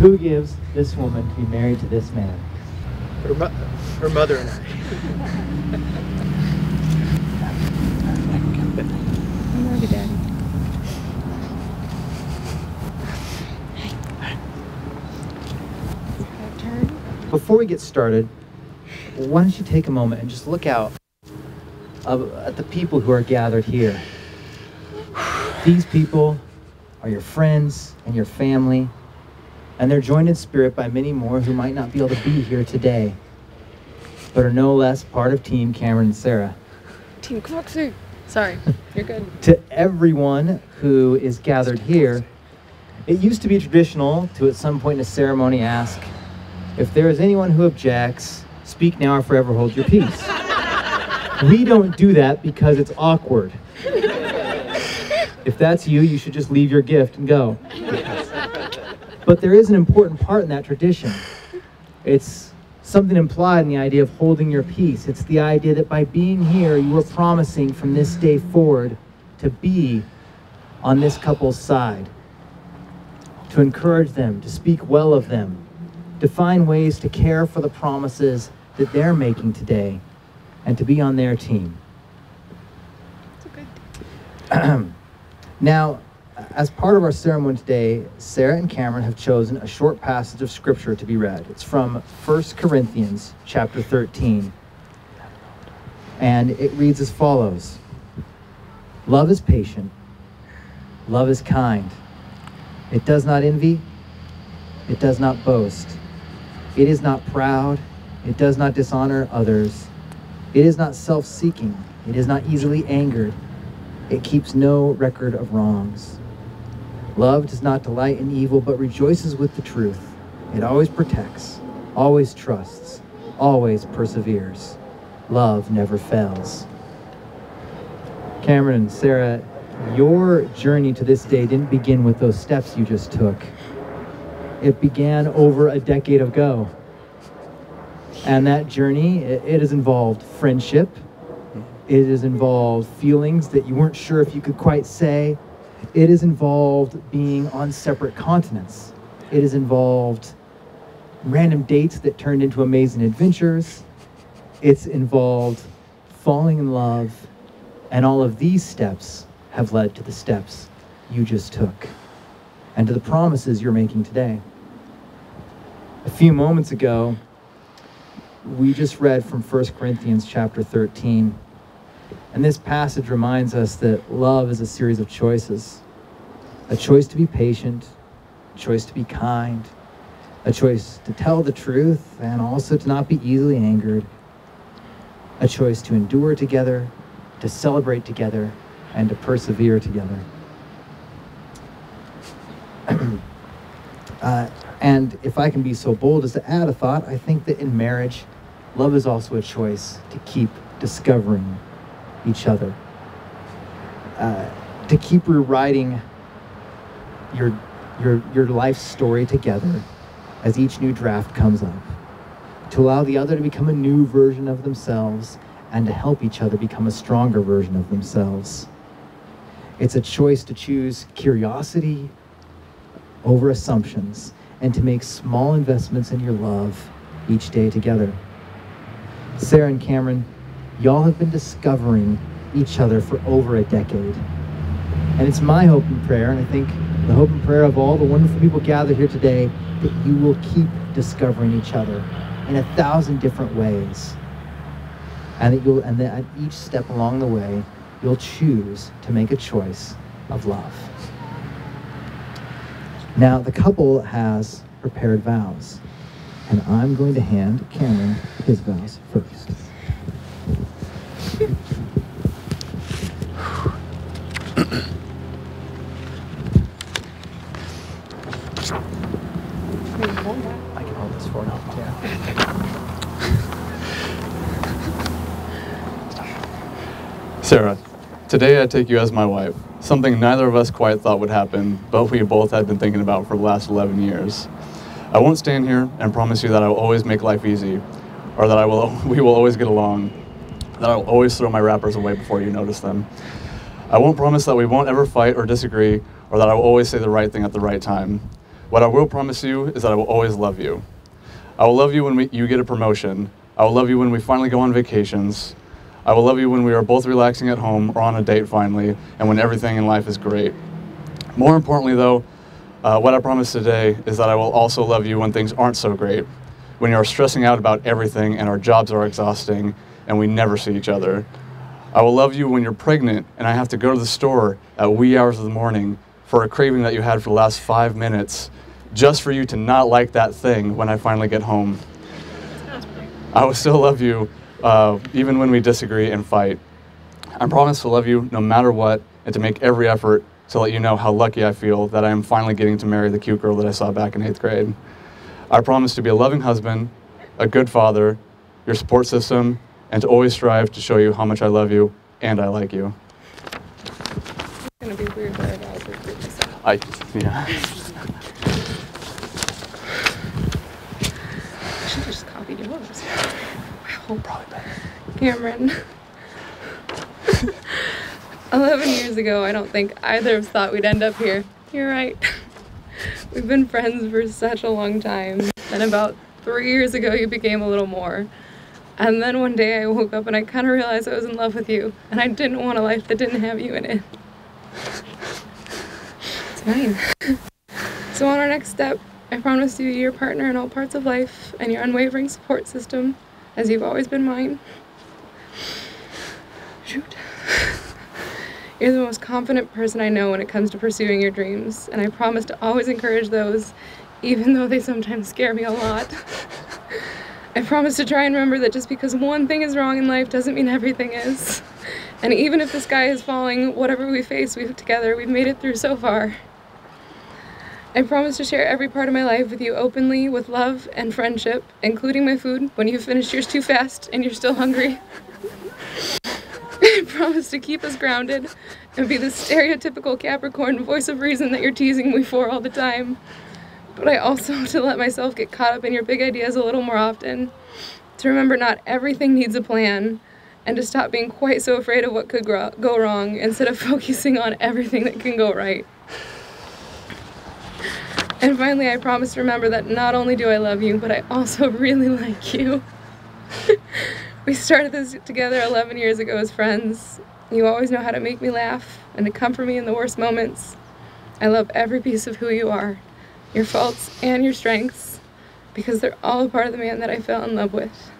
Who gives this woman to be married to this man? Her mother and I. I love you, Daddy. Before we get started, why don't you take a moment and just look out at the people who are gathered here. These people are your friends and your family, and they're joined in spirit by many more who might not be able to be here today, but are no less part of Team Cameron and Sarah. Team Coxie. Sorry, you're good. To everyone who is gathered here, it used to be traditional to at some point in a ceremony ask, if there is anyone who objects, speak now or forever hold your peace. We don't do that because it's awkward. If that's you, you should just leave your gift and go. But there is an important part in that tradition. It's something implied in the idea of holding your peace. It's the idea that by being here, you are promising from this day forward to be on this couple's side, to encourage them, to speak well of them, to find ways to care for the promises that they're making today, and to be on their team. That's okay. Now, as part of our ceremony today, Sarah and Cameron have chosen a short passage of scripture to be read. It's from 1 Corinthians chapter 13. And it reads as follows. Love is patient. Love is kind. It does not envy. It does not boast. It is not proud. It does not dishonor others. It is not self-seeking. It is not easily angered. It keeps no record of wrongs. Love does not delight in evil, but rejoices with the truth. It always protects, always trusts, always perseveres. Love never fails. Cameron and Sarah, your journey to this day didn't begin with those steps you just took. It began over a decade ago. And that journey, it has involved friendship. It has involved feelings that you weren't sure if you could quite say. It has involved being on separate continents. It has involved random dates that turned into amazing adventures. It's involved falling in love. And all of these steps have led to the steps you just took and to the promises you're making today. A few moments ago, we just read from 1 Corinthians chapter 13. And this passage reminds us that love is a series of choices. A choice to be patient, a choice to be kind, a choice to tell the truth and also to not be easily angered, a choice to endure together, to celebrate together, and to persevere together. And if I can be so bold as to add a thought, I think that in marriage, love is also a choice to keep discovering each other, to keep rewriting your life story together as each new draft comes up, to allow the other to become a new version of themselves and to help each other become a stronger version of themselves. It's a choice to choose curiosity over assumptions and to make small investments in your love each day together. Sarah and Cameron, y'all have been discovering each other for over a decade. And it's my hope and prayer, and I think the hope and prayer of all the wonderful people gathered here today, that you will keep discovering each other in 1,000 different ways. And that at each step along the way, you'll choose to make a choice of love. Now, the couple has prepared vows, and I'm going to hand Cameron his vows first. I can hold this for now. Sarah, today I take you as my wife, something neither of us quite thought would happen, but we both had been thinking about for the last 11 years. I won't stand here and promise you that I will always make life easy, or that we will always get along, that I will always throw my wrappers away before you notice them. I won't promise that we won't ever fight or disagree, or that I will always say the right thing at the right time. What I will promise you is that I will always love you. I will love you when you get a promotion. I will love you when we finally go on vacations. I will love you when we are both relaxing at home or on a date finally, and when everything in life is great. More importantly though, what I promise today is that I will also love you when things aren't so great, when you are stressing out about everything and our jobs are exhausting and we never see each other. I will love you when you're pregnant and I have to go to the store at wee hours of the morning for a craving that you had for the last 5 minutes, just for you to not like that thing when I finally get home. I will still love you even when we disagree and fight. I promise to love you no matter what and to make every effort to let you know how lucky I feel that I am finally getting to marry the cute girl that I saw back in 8th grade. I promise to be a loving husband, a good father, your support system, and to always strive to show you how much I love you and I like you. It's gonna be weird where I was repeat myself. Yeah. I should have just copied yours. Wow. Probably better. Cameron. 11 years ago, I don't think either of us thought we'd end up here. You're right. We've been friends for such a long time. And about 3 years ago, you became a little more. And then one day I woke up and I kind of realized I was in love with you. And I didn't want a life that didn't have you in it. It's fine. So on our next step, I promise you your partner in all parts of life and your unwavering support system, as you've always been mine. Shoot. You're the most confident person I know when it comes to pursuing your dreams, and I promise to always encourage those, even though they sometimes scare me a lot. I promise to try and remember that just because one thing is wrong in life doesn't mean everything is. And even if the sky is falling, whatever we face, we've made it through so far. I promise to share every part of my life with you openly, with love and friendship, including my food when you've finished yours too fast and you're still hungry. I promise to keep us grounded and be the stereotypical Capricorn voice of reason that you're teasing me for all the time. But I also to let myself get caught up in your big ideas a little more often, to remember not everything needs a plan, and to stop being quite so afraid of what could go wrong instead of focusing on everything that can go right. And finally, I promise to remember that not only do I love you, but I also really like you. We started this together 11 years ago as friends. You always know how to make me laugh and to comfort me in the worst moments. I love every piece of who you are, your faults and your strengths, because they're all a part of the man that I fell in love with.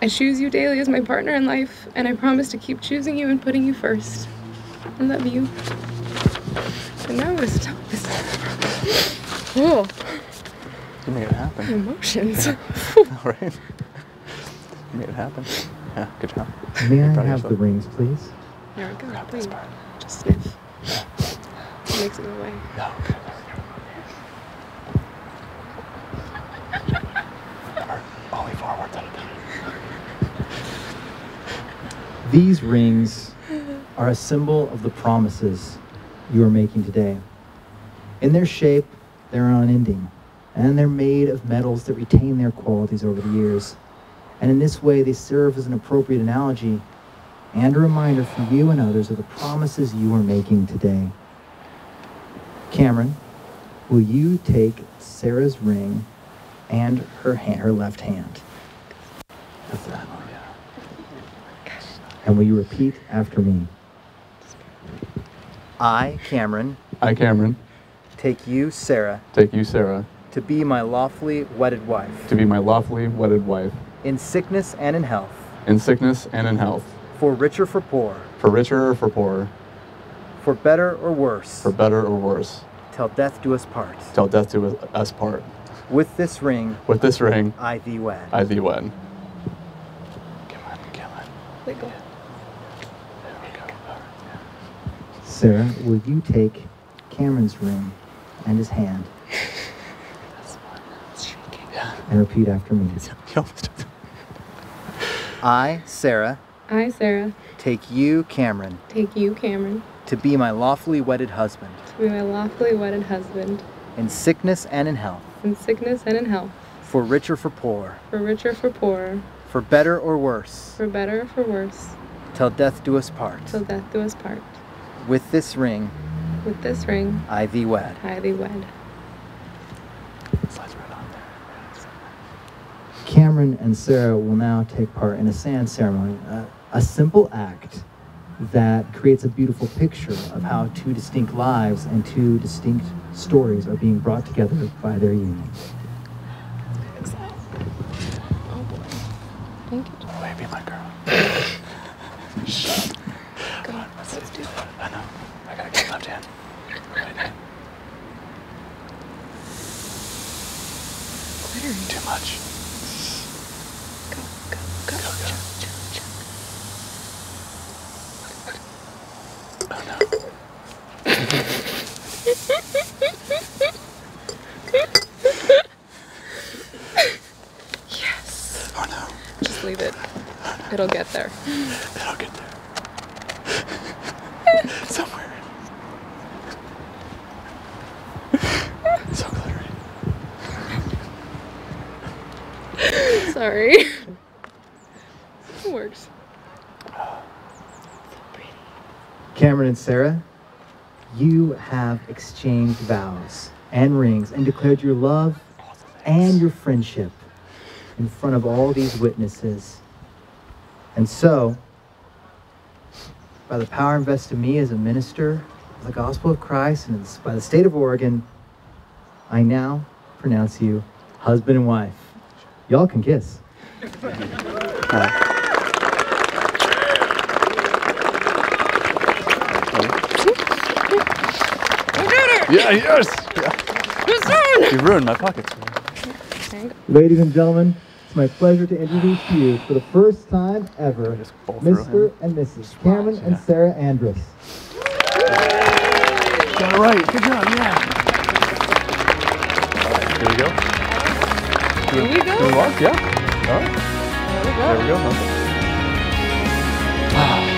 I choose you daily as my partner in life, and I promise to keep choosing you and putting you first. I love you. And now I'm going to stop this. Whoa. You made it happen. Emotions. All right. You made it happen. Yeah, good job. May I Proud of have the yourself. rings, please? There we go. Grab this part. Just sniff. It makes it go away. No, okay. Only forward at a time. These rings are a symbol of the promises you are making today. In their shape, they're unending, and they're made of metals that retain their qualities over the years. And in this way, they serve as an appropriate analogy and a reminder for you and others of the promises you are making today. Cameron, will you take Sarah's ring and her left hand? That's that. Oh, yeah. And will you repeat after me? I, Cameron, take you, Sarah, to be my lawfully wedded wife, in sickness and in health, for rich or for poor, for better or worse, till death do us part. With this ring, I thee wed. Let go. Sarah, will you take Cameron's ring and his hand and repeat after me? I, Sarah, take you, Cameron, to be my lawfully wedded husband, in sickness and in health, for rich or for poor, for better or worse, till death do us part. With this ring, I thee wed. Cameron and Sarah will now take part in a sand ceremony, a simple act that creates a beautiful picture of how two distinct lives and two distinct stories are being brought together by their union. Oh boy. Thank you. Baby, my girl. Come on, let's do it. I know. I gotta get left hand. Right hand. Glittery. Too much. Go. Go. Chug. Oh no. Yes. Oh no. Just leave it. It'll get there. It'll get there. Somewhere. So glittery. Sorry. It works. Cameron and Sarah, you have exchanged vows and rings and declared your love and your friendship in front of all these witnesses. And so, by the power invested in me as a minister of the gospel of Christ and by the state of Oregon, I now pronounce you husband and wife. Y'all can kiss. Yeah, yes! Yeah. You ruined my pockets. Ladies and gentlemen, it's my pleasure to introduce to you for the first time ever, Mr. and Mrs. Cameron and Sarah Andrus. Got it right. Good job, yeah. All right, here we go. Here we go. Do we walk? Yeah. All right. There we go. There we go. Okay.